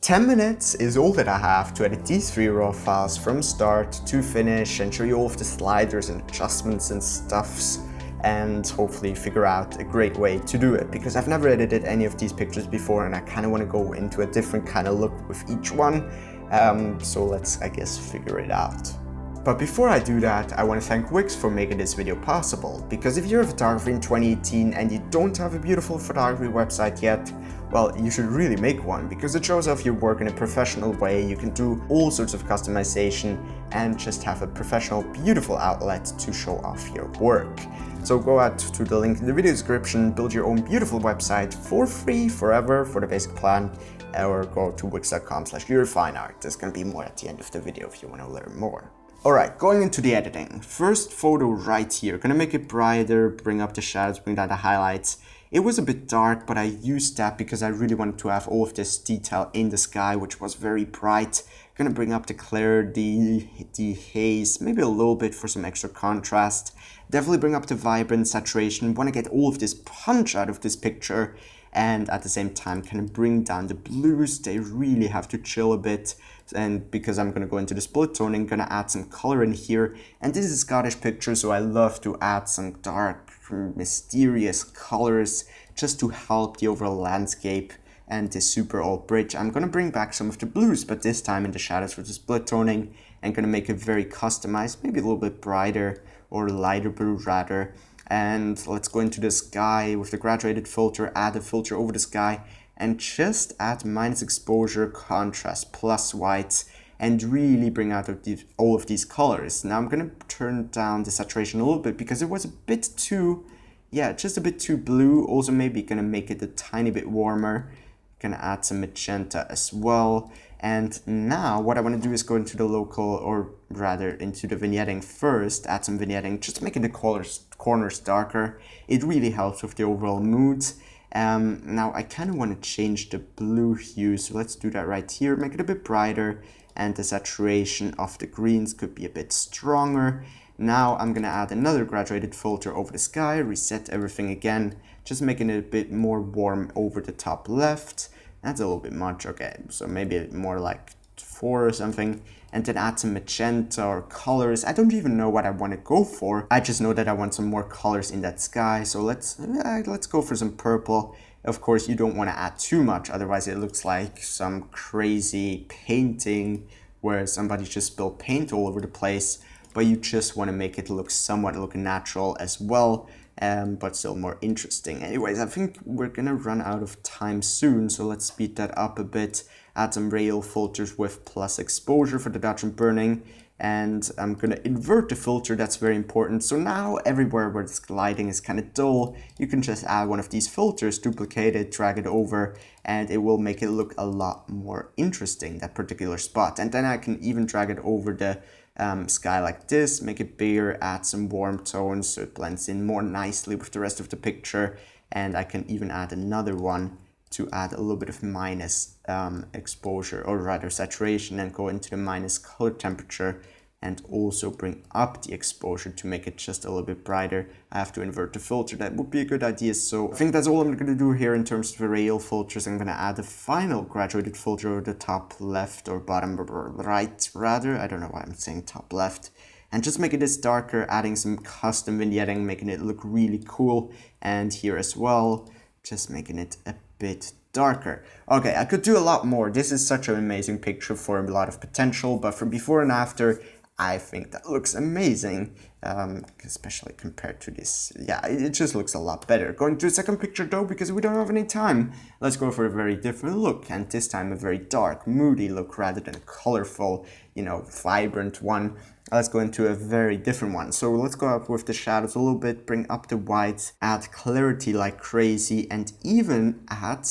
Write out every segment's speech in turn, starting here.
10 minutes is all that I have to edit these 3 raw files from start to finish and show you all of the sliders and adjustments and stuffs, and hopefully figure out a great way to do it, because I've never edited any of these pictures before and I kind of want to go into a different kind of look with each one. So let's, I guess, figure it out. But before I do that, I want to thank Wix for making this video possible, because if you're a photographer in 2018 and you don't have a beautiful photography website yet, well, you should really make one, because it shows off your work in a professional way. You can do all sorts of customization and just have a professional, beautiful outlet to show off your work. So go out to the link in the video description, build your own beautiful website for free forever for the basic plan, or go to wix.com/yourfineart. There's going to be more at the end of the video if you want to learn more. Alright, going into the editing. First photo right here. Gonna make it brighter, bring up the shadows, bring down the highlights. It was a bit dark, but I used that because I really wanted to have all of this detail in the sky, which was very bright. Gonna bring up the clarity, the haze, maybe a little bit for some extra contrast. Definitely bring up the vibrance, saturation. Want to get all of this punch out of this picture, and at the same time kind of bring down the blues. They really have to chill a bit. And because I'm going to go into the split toning, I'm going to add some color in here. And this is a Scottish picture, so I love to add some dark, mysterious colors just to help the overall landscape and this super old bridge. I'm going to bring back some of the blues, but this time in the shadows with the split toning, and going to make it very customized, maybe a little bit brighter or lighter blue rather. And let's go into the sky with the graduated filter, add a filter over the sky, and just add minus exposure, contrast, plus whites, and really bring out all of these colors. Now I'm gonna turn down the saturation a little bit because it was a bit too, just a bit too blue. Also maybe gonna make it a tiny bit warmer. Gonna add some magenta as well. And now what I want to do is go into the local, or rather into the vignetting first, add some vignetting, just making the corners darker. It really helps with the overall mood. Now I kind of want to change the blue hue, so let's do that right here, make it a bit brighter, and the saturation of the greens could be a bit stronger. Now I'm going to add another graduated filter over the sky, reset everything again, just making it a bit more warm over the top left. That's a little bit much, okay, so maybe more like 4 or something, and then add some magenta or colors. I don't even know what I want to go for. I just know that I want some more colors in that sky, so let's go for some purple. Of course, you don't want to add too much, otherwise it looks like some crazy painting where somebody just spilled paint all over the place, but you just want to make it look natural as well. But still more interesting. Anyways, I think we're gonna run out of time soon, so let's speed that up a bit. Add some rail filters with plus exposure for the dodge and burning, and I'm gonna invert the filter. That's very important. So now everywhere where this lighting is kind of dull, you can just add one of these filters, duplicate it, drag it over, and it will make it look a lot more interesting, that particular spot. And then I can even drag it over the sky like this, make it bigger, add some warm tones so it blends in more nicely with the rest of the picture. And I can even add another one to add a little bit of minus exposure, or rather saturation, and go into the minus color temperature, and also bring up the exposure to make it just a little bit brighter. I have to invert the filter. That would be a good idea. So I think that's all I'm going to do here in terms of the rail filters. I'm going to add a final graduated filter over the top left, or bottom right rather. I don't know why I'm saying top left. And just making this darker, adding some custom vignetting, making it look really cool. And here as well, just making it a bit darker. Okay, I could do a lot more. This is such an amazing picture for a lot of potential, but for before and after, I think that looks amazing, especially compared to this. Yeah, it just looks a lot better. Going to the second picture though, because we don't have any time, let's go for a very different look, and this time a very dark, moody look rather than a colorful, vibrant one. Let's go into a very different one. So let's go up with the shadows a little bit, bring up the whites, add clarity like crazy, and even add,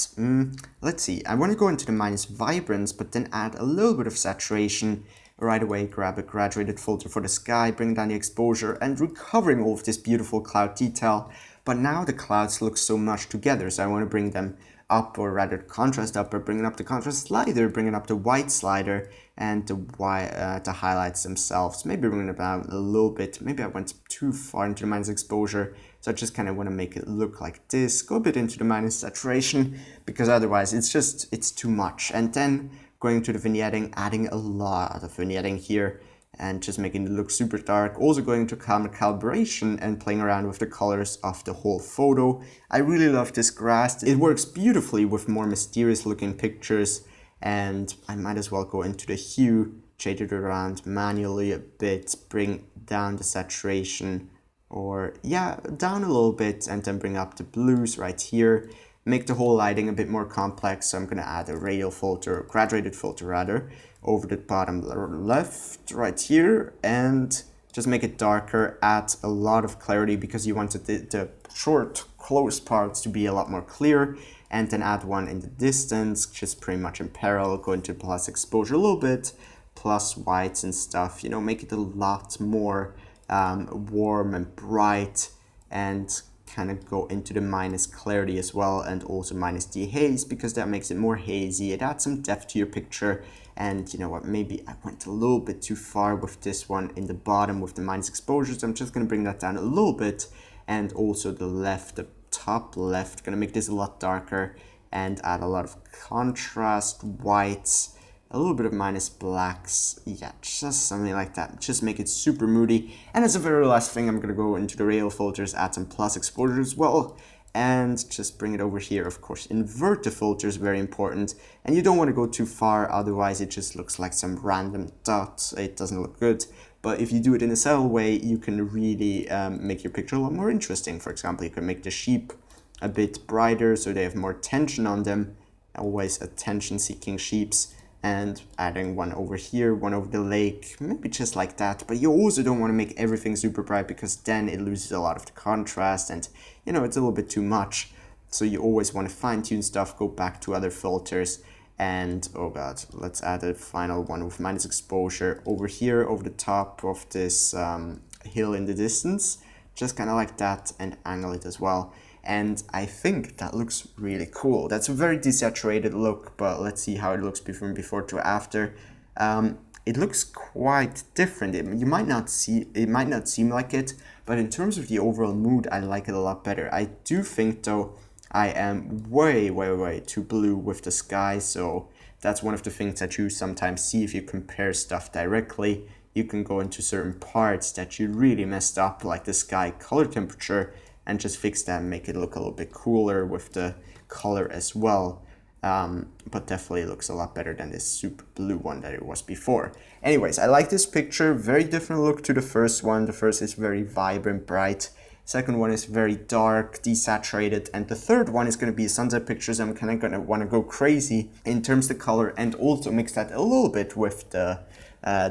let's see, I want to go into the minus vibrance, but then add a little bit of saturation. Right away, grab a graduated filter for the sky, bring down the exposure, and recovering all of this beautiful cloud detail. But now the clouds look so much together, so I want to bring them up, or rather the contrast up, by bringing up the contrast slider, bringing up the white slider, and the highlights themselves. Maybe bringing it down a little bit. Maybe I went too far into the minus exposure, so I just kind of want to make it look like this. Go a bit into the minus saturation, because otherwise it's too much. And then going to the vignetting, adding a lot of vignetting here, and just making it look super dark. Also going to camera calibration and playing around with the colors of the whole photo. I really love this grass. It works beautifully with more mysterious looking pictures, and I might as well go into the hue, shade it around manually a bit, bring down the saturation, or yeah, down a little bit, and then bring up the blues right here. Make the whole lighting a bit more complex, so I'm going to add a radial filter, graduated filter rather, over the bottom left right here, and just make it darker, add a lot of clarity because you wanted the short close parts to be a lot more clear, and then add one in the distance, just pretty much in parallel. Go into plus exposure a little bit, plus whites and stuff, you know, make it a lot more warm and bright, and kind of go into the minus clarity as well, and also minus dehaze, because that makes it more hazy. It adds some depth to your picture. And you know what, maybe I went a little bit too far with this one in the bottom with the minus exposure, so I'm just going to bring that down a little bit. And also the top left, going to make this a lot darker and add a lot of contrast, whites, a little bit of minus blacks, yeah, just something like that. Just make it super moody. And as a very last thing, I'm gonna go into the radial filters, add some plus exposure as well, and just bring it over here. Of course, invert the filters, very important. And you don't want to go too far, otherwise it just looks like some random dots. It doesn't look good. But if you do it in a subtle way, you can really make your picture a lot more interesting. For example, you can make the sheep a bit brighter so they have more tension on them. Always attention-seeking sheeps. And adding one over here, one over the lake, maybe just like that. But you also don't want to make everything super bright, because then it loses a lot of the contrast, and you know, it's a little bit too much. So you always want to fine tune stuff, go back to other filters, and oh god, let's add a final one with minus exposure over here, over the top of this hill in the distance, just kind of like that, and angle it as well. And I think that looks really cool. That's a very desaturated look, but let's see how it looks from before to after. It looks quite different. You might not see, it might not seem like it, but in terms of the overall mood, I like it a lot better. I do think though, I am way too blue with the sky, so that's one of the things that you sometimes see if you compare stuff directly. You can go into certain parts that you really messed up, like the sky color temperature, and just fix that and make it look a little bit cooler with the color as well. But definitely looks a lot better than this super blue one that it was before. Anyways, I like this picture. Very different look to the first one. The first is very vibrant, bright. Second one is very dark, desaturated. And the third one is going to be sunset pictures. I'm kind of going to want to go crazy in terms of the color, and also mix that a little bit with the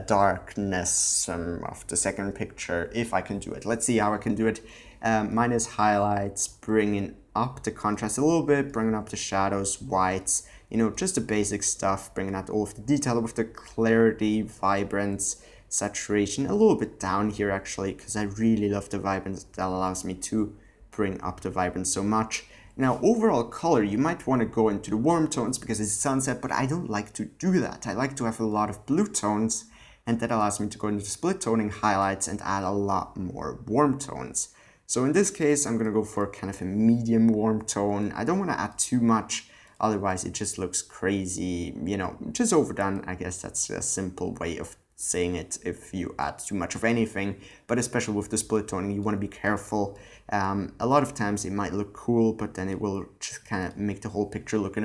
darkness of the second picture, if I can do it. Let's see how I can do it. Minus highlights, bringing up the contrast a little bit, bringing up the shadows, whites, you know, just the basic stuff, bringing out all of the detail with the clarity, vibrance, saturation, a little bit down here actually, because I really love the vibrance. That allows me to bring up the vibrance so much. Now, overall color, you might want to go into the warm tones because it's sunset, but I don't like to do that. I like to have a lot of blue tones, and that allows me to go into split toning, highlights, and add a lot more warm tones. So in this case, I'm going to go for kind of a medium warm tone. I don't want to add too much, otherwise it just looks crazy, you know, just overdone. I guess that's a simple way of saying it if you add too much of anything, but especially with the split toning, you want to be careful. A lot of times it might look cool, but then it will just kind of make the whole picture look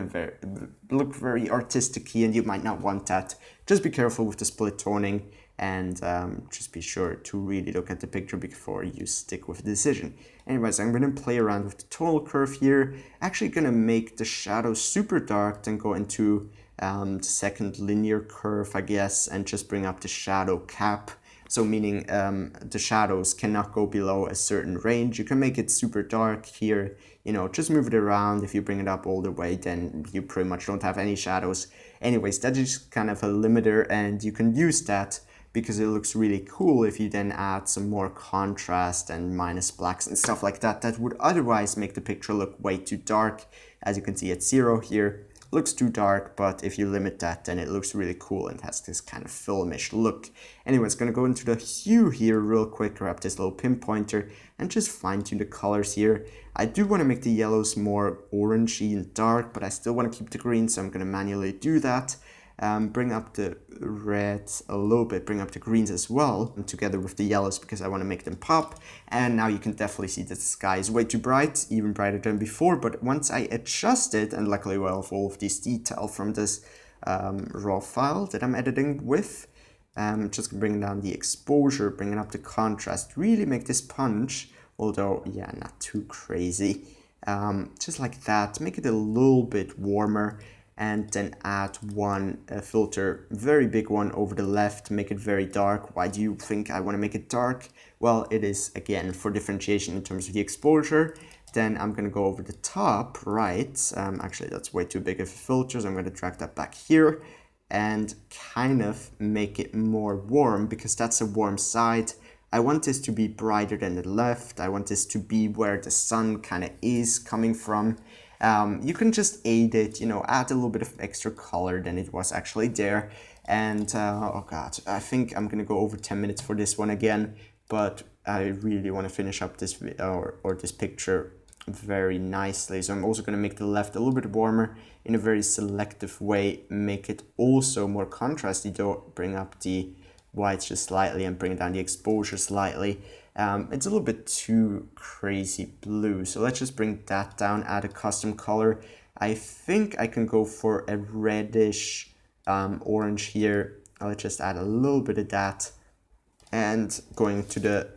very artistic-y, and you might not want that. Just be careful with the split toning, and just be sure to really look at the picture before you stick with a decision. Anyways, I'm going to play around with the tonal curve here. Actually going to make the shadows super dark, then go into the second linear curve, I guess, and just bring up the shadow cap. So meaning the shadows cannot go below a certain range. You can make it super dark here, you know, just move it around. If you bring it up all the way, then you pretty much don't have any shadows. Anyways, that is kind of a limiter, and you can use that because it looks really cool if you then add some more contrast and minus blacks and stuff like that. That would otherwise make the picture look way too dark. As you can see, it's 0 here. Looks too dark, but if you limit that, then it looks really cool and has this kind of filmish look. Anyways, gonna go into the hue here real quick, grab this little pinpointer and just fine tune the colors here. I do want to make the yellows more orangey and dark, but I still want to keep the green, so I'm gonna manually do that. Bring up the reds a little bit, bring up the greens as well, and together with the yellows because I want to make them pop. And now you can definitely see that the sky is way too bright, even brighter than before, but once I adjust it, and luckily we have all of this detail from this raw file that I'm editing with, just bringing down the exposure, bringing up the contrast, really make this punch, although, yeah, not too crazy. Just like that, make it a little bit warmer, and then add one filter, very big one over the left, make it very dark. Why do you think I want to make it dark? Well, it is, again, for differentiation in terms of the exposure. Then I'm going to go over the top right. Actually, that's way too big of a filter, so I'm going to drag that back here and kind of make it more warm because that's a warm side. I want this to be brighter than the left. I want this to be where the sun kind of is coming from. You can just aid it, you know, add a little bit of extra color than it was actually there. And, oh God, I think I'm going to go over 10 minutes for this one again, but I really want to finish up this or this picture very nicely. So I'm also going to make the left a little bit warmer in a very selective way, make it also more contrasty though, bring up the whites just slightly and bring down the exposure slightly. It's a little bit too crazy blue, so let's just bring that down, add a custom color. I think I can go for a reddish orange here. I'll just add a little bit of that. And going to the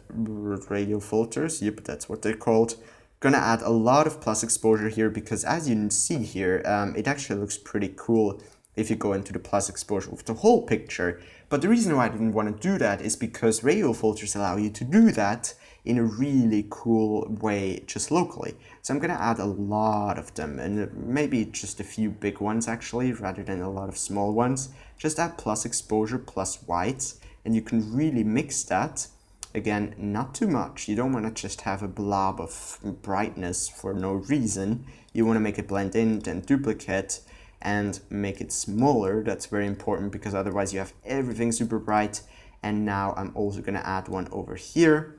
radial filters, yep, that's what they're called. Gonna add a lot of plus exposure here because as you can see here, it actually looks pretty cool if you go into the plus exposure with the whole picture. But the reason why I didn't want to do that is because radial filters allow you to do that in a really cool way just locally. So I'm going to add a lot of them, and maybe just a few big ones actually, rather than a lot of small ones. Just add plus exposure plus whites, and you can really mix that. Again, not too much. You don't want to just have a blob of brightness for no reason. You want to make it blend in, then duplicate, and make it smaller. That's very important because otherwise you have everything super bright. And now I'm also going to add one over here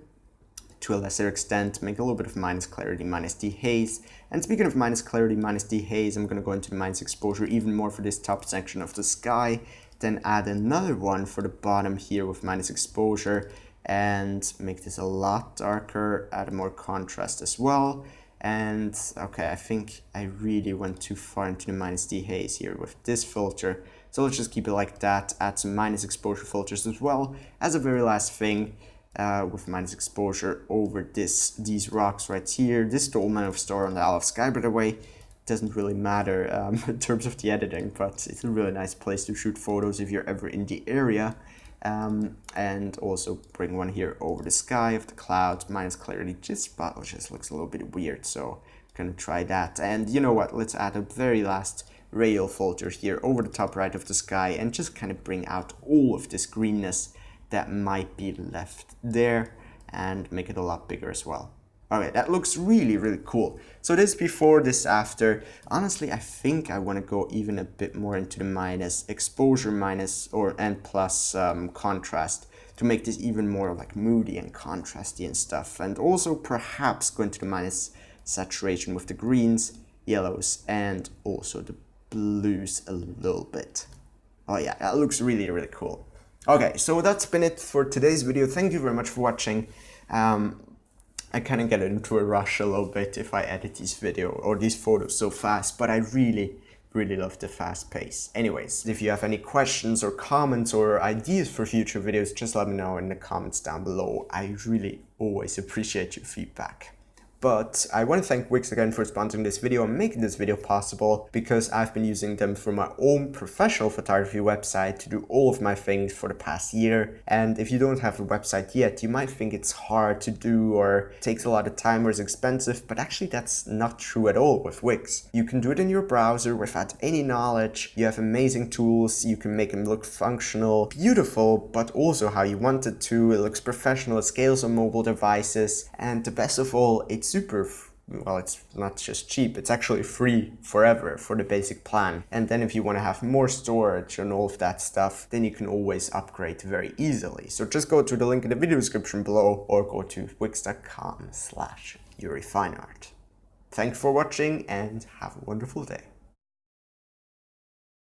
to a lesser extent, make a little bit of minus clarity, minus dehaze. And speaking of minus clarity, minus dehaze, I'm going to go into the minus exposure even more for this top section of the sky, then add another one for the bottom here with minus exposure and make this a lot darker, add more contrast as well. And okay, I think I really went too far into the minus dehaze here with this filter. So let's just keep it like that, add some minus exposure filters as well as a very last thing with minus exposure over these rocks right here. This is the Old Man of Star on the Isle of Skye, by the way. Doesn't really matter in terms of the editing, but it's a really nice place to shoot photos if you're ever in the area. And also bring one here over the sky of the clouds, minus clarity, just looks a little bit weird, so I'm gonna try that. And you know what, let's add a very last radial filter here over the top right of the sky and just kind of bring out all of this greenness that might be left there and make it a lot bigger as well. Okay, that looks really, really cool. So this before, this after. Honestly, I think I want to go even a bit more into the minus exposure and plus contrast to make this even more like moody and contrasty and stuff. And also perhaps go into the minus saturation with the greens, yellows, and also the blues a little bit. Oh yeah, that looks really, really cool. Okay, so that's been it for today's video. Thank you very much for watching. I kind of get into a rush a little bit if I edit these photos so fast, but I really, really love the fast pace. Anyways, if you have any questions or comments or ideas for future videos, just let me know in the comments down below. I really always appreciate your feedback. But I want to thank Wix again for sponsoring this video and making this video possible, because I've been using them for my own professional photography website to do all of my things for the past year. And if you don't have a website yet, you might think it's hard to do or takes a lot of time or is expensive, but actually that's not true at all with Wix. You can do it in your browser without any knowledge. You have amazing tools. You can make them look functional, beautiful, but also how you want it to. It looks professional, it scales on mobile devices, and the best of all, it's super well, it's not just cheap, it's actually free forever for the basic plan. And then if you want to have more storage and all of that stuff, then you can always upgrade very easily. So just go to the link in the video description below or go to wix.com/YuriFineArt. Thanks for watching and have a wonderful day.